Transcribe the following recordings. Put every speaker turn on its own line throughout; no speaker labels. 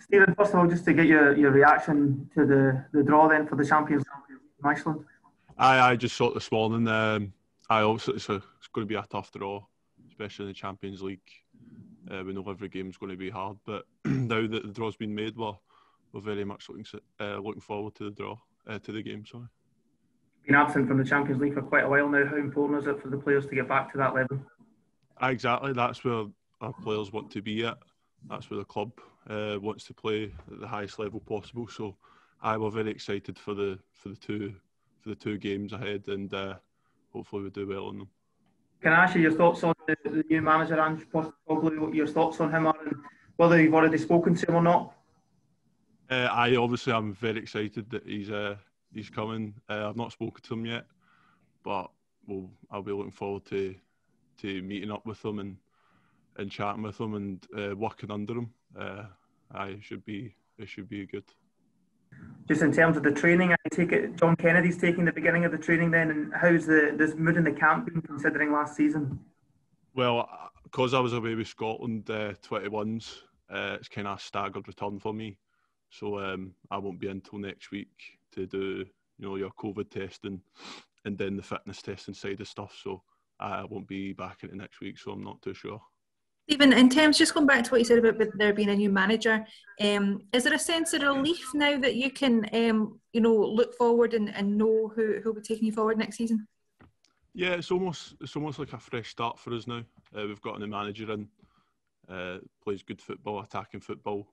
Stephen, first of all, just to get your reaction to the draw then for the Champions League in Iceland.
I just saw it this morning. I obviously it's going to be a tough draw, especially in the Champions League. We know every game's going to be hard, but now that the draw's been made, we're very much looking forward to the draw, to the game. Sorry.
Been absent from the Champions League for quite a while now. How important is it for the players to get back to that level?
Exactly, that's where our players want to be at. That's where the club wants to play at the highest level possible. So, we're very excited for the two games ahead, and hopefully we do well in them.
Can I ask you your thoughts on the new manager, Ange Postecoglou? What your thoughts on him are, and whether you've already spoken to him or not?
I'm very excited that he's coming. I've not spoken to him yet, but I'll be looking forward to meeting up with him and chatting with him and working under him. It should be good. Just
in terms of the training, I take it John Kennedy's taking the beginning of the training then, and how's this mood in the camp been considering last season?
Well, because I was away with Scotland 21s, it's kind of a staggered return for me. So I won't be in until next week to do your COVID testing and then the fitness testing side of stuff. So I won't be back into next week, so I'm not too sure.
Stephen, in terms, just going back to what you said about there being a new manager, is there a sense of relief now that you can, look forward and know who'll be taking you forward next season?
Yeah, it's almost like a fresh start for us now. We've got a new manager in, plays good football, attacking football.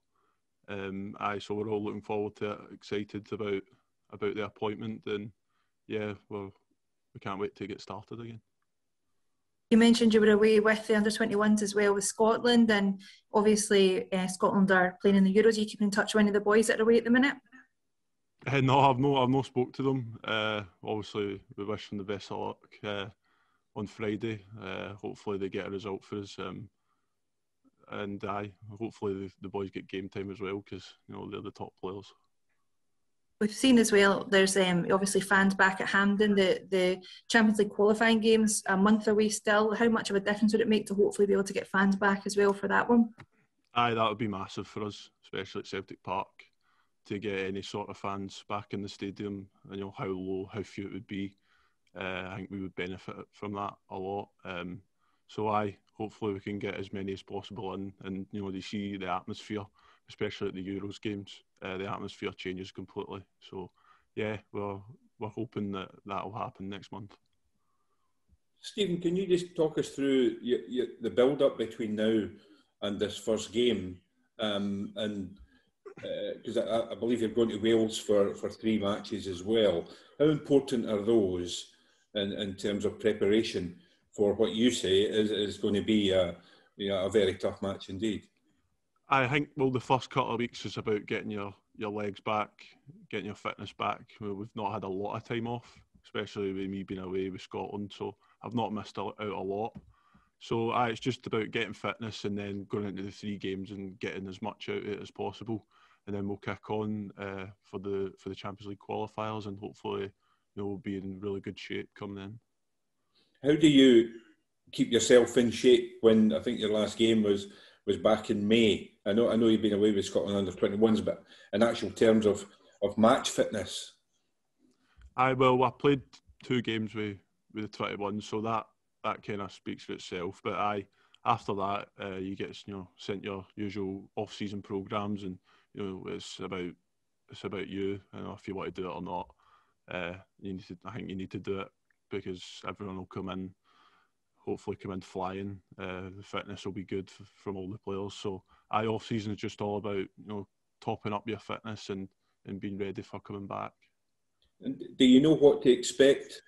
So we're all looking forward to it, excited about the appointment, and yeah, well, we can't wait to get started again.
You mentioned you were away with the under-21s as well with Scotland, and obviously Scotland are playing in the Euros. Are you keeping in touch with any of the boys that are away at the minute?
No, I've not spoke to them. Obviously, we wish them the best of luck on Friday. Hopefully, they get a result for us, and hopefully the boys get game time as well, because they're the top players.
We've seen as well, there's obviously fans back at Hampden, the Champions League qualifying games a month away still. How much of a difference would it make to hopefully be able to get fans back as well for that one?
That would be massive for us, especially at Celtic Park, to get any sort of fans back in the stadium. And how few it would be. I think we would benefit from that a lot. Hopefully we can get as many as possible in, and they see the atmosphere, especially at the Euros games. The atmosphere changes completely. So, yeah, we're hoping that will happen next month.
Stephen, can you just talk us through the build-up between now and this first game? Because I believe you're going to Wales for 3 matches as well. How important are those in terms of preparation for what you say is going to be a very tough match indeed?
I think, the first couple of weeks is about getting your legs back, getting your fitness back. We've not had a lot of time off, especially with me being away with Scotland, so I've not missed out a lot. So it's just about getting fitness and then going into the 3 games and getting as much out of it as possible. And then we'll kick on for the Champions League qualifiers, and hopefully we'll be in really good shape coming in. How
do you keep yourself in shape when I think your last game was back in May? I know you've been away with Scotland under-21s, but in actual terms of match fitness? I
played 2 games with the 21s, so that kind of speaks for itself. But after that, you get sent your usual off-season programmes, and it's about you. If you want to do it or not. I think you need to do it, because everyone will hopefully come in flying. The fitness will be good from all the players. So off-season is just all about topping up your fitness and being ready for coming back.
And do you know what to expect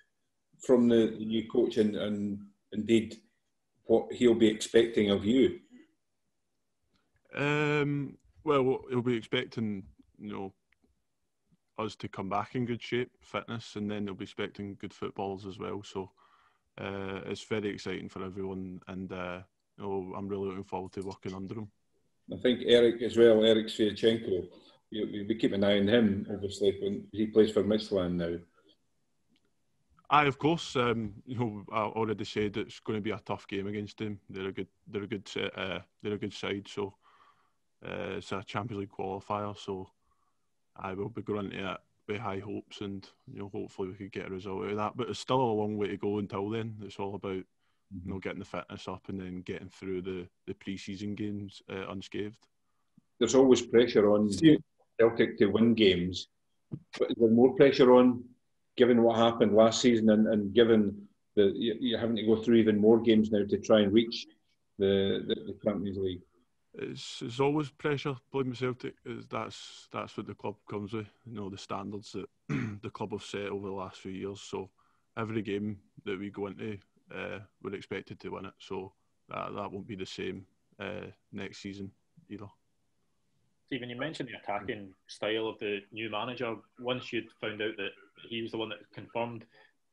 from the new coach, and indeed what he'll be expecting of you?
He'll be expecting us to come back in good shape, fitness, and then he'll be expecting good footballs as well. So it's very exciting for everyone, and I'm really looking forward to working under him.
I think Eric as well, Eric Sviatchenko, we keep an eye on him, obviously, when he plays for Midtjylland now.
Of course. I already said it's going to be a tough game against him. They're a good side, so It's a Champions League qualifier, so I will be going into it with high hopes, and hopefully we could get a result out of that. But it's still a long way to go until then. It's all about getting the fitness up and then getting through the pre-season games unscathed.
There's always pressure on Celtic to win games, but is there more pressure on, given what happened last season and given that you're having to go through even more games now to try and reach the Champions League?
It's always pressure playing with Celtic. That's what the club comes with. The standards that the club have set over the last few years. So every game that we go into, we're expected to win it. So that won't be the same next season either.
Stephen, you mentioned the attacking style of the new manager. Once you'd found out that he was the one that confirmed,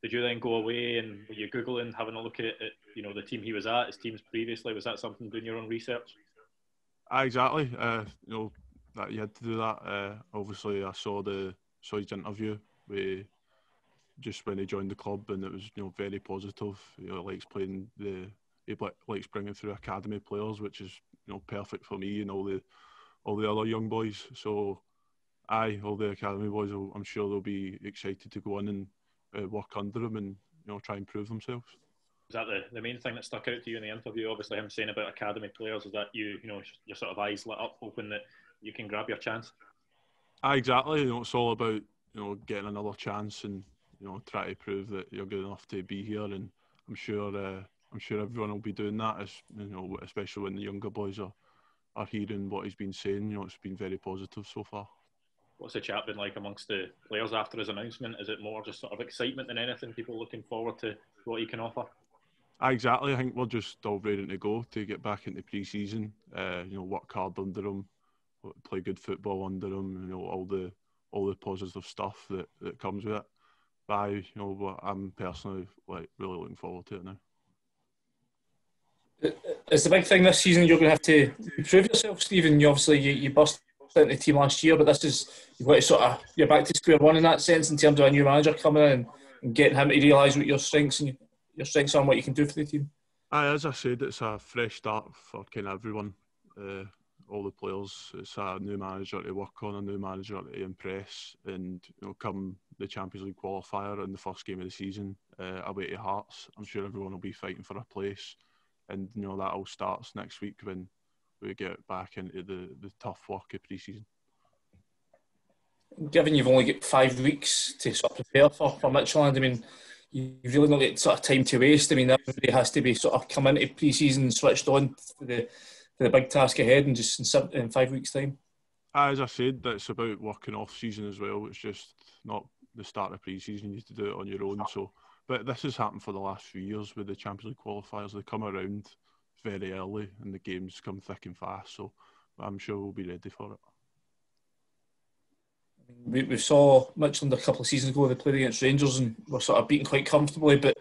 did you then go away and were you Googling, having a look at the team he was at, his teams previously? Was that something, doing your own research?
Exactly. That you had to do that. Obviously, I saw his interview with just when he joined the club, and it was very positive. He likes bringing through academy players, which is perfect for me and all the other young boys. So, all the academy boys, I'm sure they'll be excited to go in and work under him and try and prove themselves.
Was that the main thing that stuck out to you in the interview? Obviously, him saying about academy players. Is that your sort of eyes lit up, hoping that you can grab your chance?
Exactly. It's all about getting another chance and try to prove that you're good enough to be here. And I'm sure everyone will be doing that. As especially when the younger boys are hearing what he's been saying. It's been very positive so far.
What's the chat been like amongst the players after his announcement? Is it more just sort of excitement than anything? People looking forward to what he can offer?
Exactly. I think we're just all ready to go to get back into pre-season. Work hard under him, play good football under him. All the positive stuff that comes with it. But I'm personally really looking forward to it now.
It's the big thing this season. You're going to have to prove yourself, Stephen. You burst into the team last year, but you've got to you're back to square one in that sense in terms of a new manager coming in and getting him to realise what your strengths are and what you can do for the team.
As I said, it's a fresh start for kind of everyone, all the players. It's a new manager to work on, a new manager to impress, and come the Champions League qualifier in the first game of the season, away to Hearts, I'm sure everyone will be fighting for a place, and that all starts next week when we get back into the tough work of pre-season.
Given you've only got 5 weeks to sort of prepare for Midtjylland, I mean, you've really not got sort of time to waste. I mean, everybody has to be sort of come into pre-season switched on for the big task ahead and just in 5 weeks' time.
As I said, it's about working off season as well. It's just not the start of pre-season. You need to do it on your own. But this has happened for the last few years with the Champions League qualifiers. They come around very early and the games come thick and fast. So I'm sure we'll be ready for it.
We saw Midtjylland a couple of seasons ago. They played against Rangers and were sort of beaten quite comfortably, but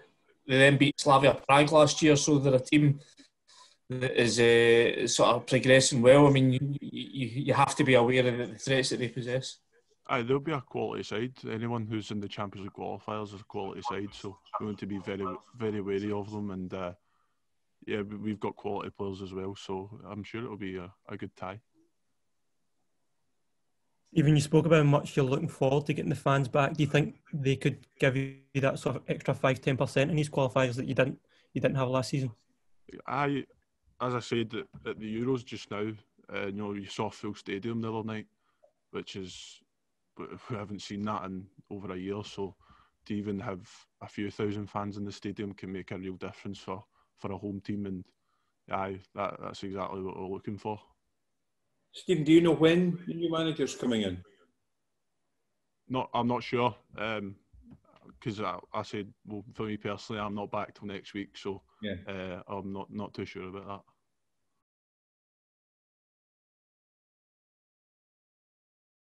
they then beat Slavia Prague last year. So they're a team that is sort of progressing well. I mean, you have to be aware of the threats that they possess.
They'll be a quality side. Anyone who's in the Champions League qualifiers is a quality side, so we're going to be very, very wary of them. And we've got quality players as well, so I'm sure it'll be a good tie.
Even you spoke about how much you're looking forward to getting the fans back. Do you think they could give you that sort of extra 5-10% in these qualifiers that you didn't have last season?
As I said at the Euros just now, you saw a full stadium the other night, we haven't seen that in over a year. So to even have a few thousand fans in the stadium can make a real difference for a home team, and that's exactly what we're looking for.
Stephen, do you know when the new manager's coming in?
I'm not sure, because I said, well, for me personally, I'm not back till next week, so yeah. I'm not too sure about that.